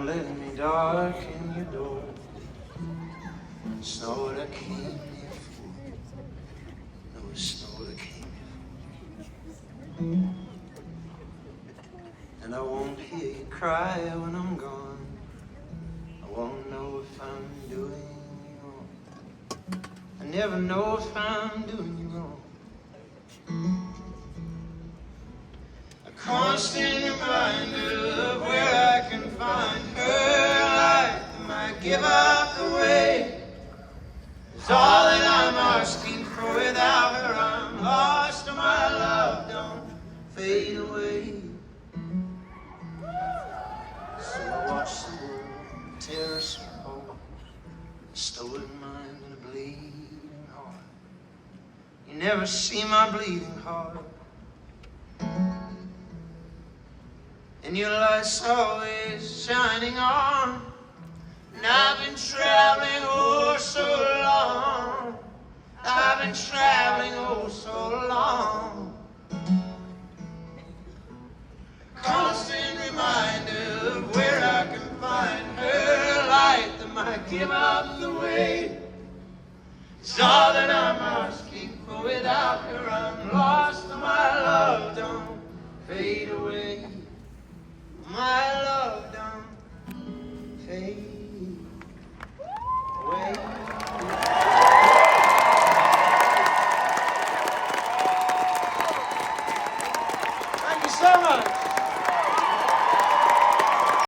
let me darken your door. It's not what I came here for. No, it's not what I came here for. And I won't hear you cry when I'm gone. I won't know if I'm doing you wrong. I never know if I'm doing you wrong. A constant reminder of where I can find her light that might give up the way is all that I'm asking for. Without her I'm lost, and my love don't fade away. So I watch the world tear us apart, a stolen mind and a bleeding heart. You never see my bleeding heart, and your light's always shining on. And I've been traveling oh so long. I've been traveling oh so long. Constant reminder of where I can find her light that might give up the way. It's all that I'm asking for. Without her I'm lost, and my love don't fade away. My love don't fade